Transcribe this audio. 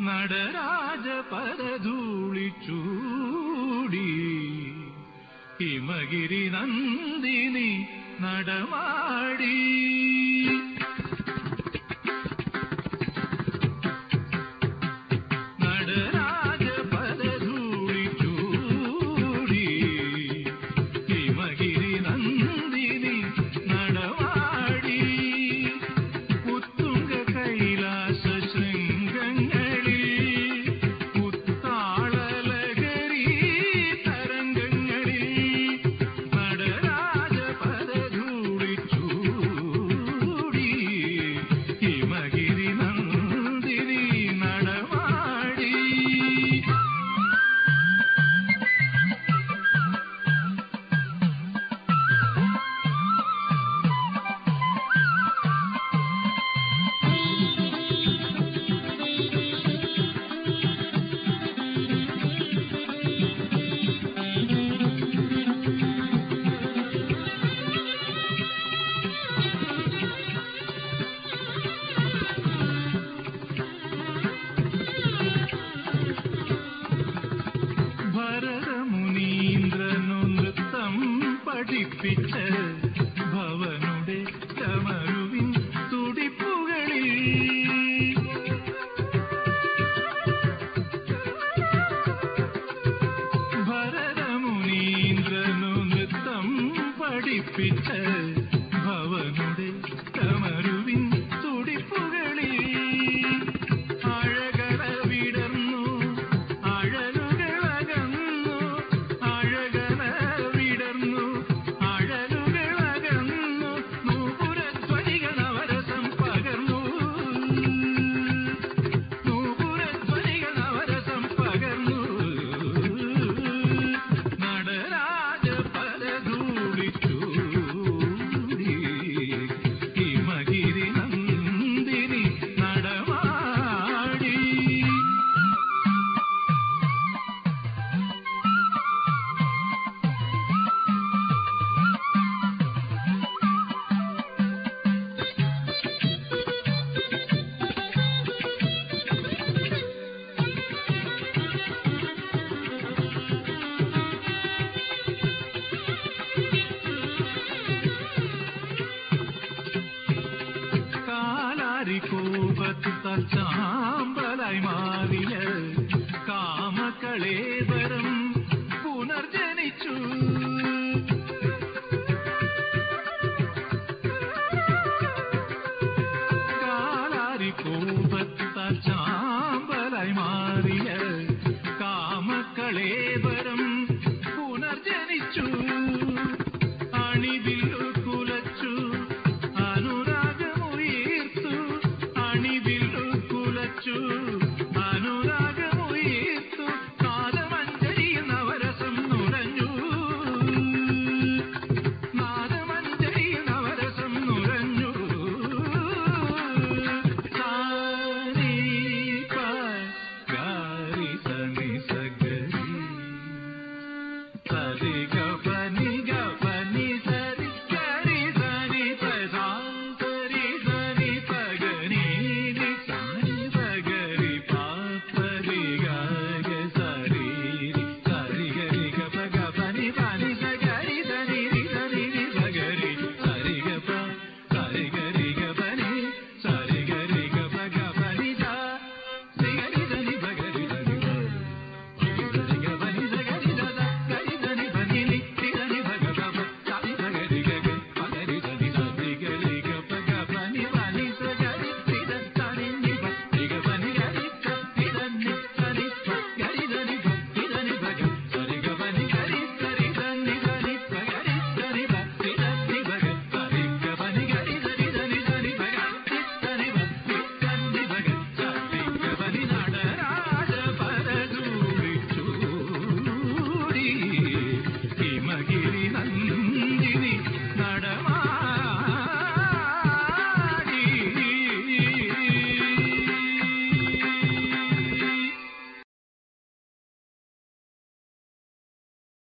നടരാജ പരധൂളി ചൂടി ഹിമഗിരി നന്ദിനി നടമാടി. നടരാജ പരധൂളി ചൂടി ഹിമഗിരി നന്ദിനി നടമാടി. ഉത്തുംഗ കൈലാസ ശൃംഗങ്ങളിൽ ഉത്താളലഹരി തരംഗങ്ങളിൽ നടരാജ പരധൂളി ചൂടി ഹിമഗിരി നന്ദിനി നടമാടി. ഭരതമുനീന്ദ്രനു നൃത്തം പഠിപ്പിച്ച ഭവനുടെ ചമരുവിൻ തുടിപ്പുകളിൽ ഭരതമുനീന്ദ്രനു നൃത്തം പഠിപ്പിച്ച ഭവനുടെ ചമരുവിൻ തുടിപ്പുകളിൽ അഴകര വിടർന്നു അഴലുകളകന്നു. അഴകര വിടർന്നു അഴലുകളകന്നു. നൂപുരധ്വനികൾ നവരസം പകർന്നു. നൂപുരധ്വനികൾ നവരസം പകർന്നു. നടരാജ പരധൂളി ചൂടി ഹിമഗിരി നന്ദിനി നടമാടി. കാലാരികോപത്താൽ ചാമ്പലായി മാറിയ കാമകളേവരം പുനർജനിച്ചു. കാലാരികോപത്താൽ ചാമ്പലായി മാറിയ കാമകളേവരം പുനർജനിച്ചു. അണിവില്ലു കുലച്ചു അനുരാഗമുയർത്തു. അണിവില്ലു കുലച്ചു അനുരാഗമുയർത്തു. നാദമഞ്ജരിയിൽ നവരസം നുരഞ്ഞു. നാദമഞ്ജരിയിൽ നവരസം നുരഞ്ഞു. സാരി പ ഗാരി സനി സഗരി സരി ഗ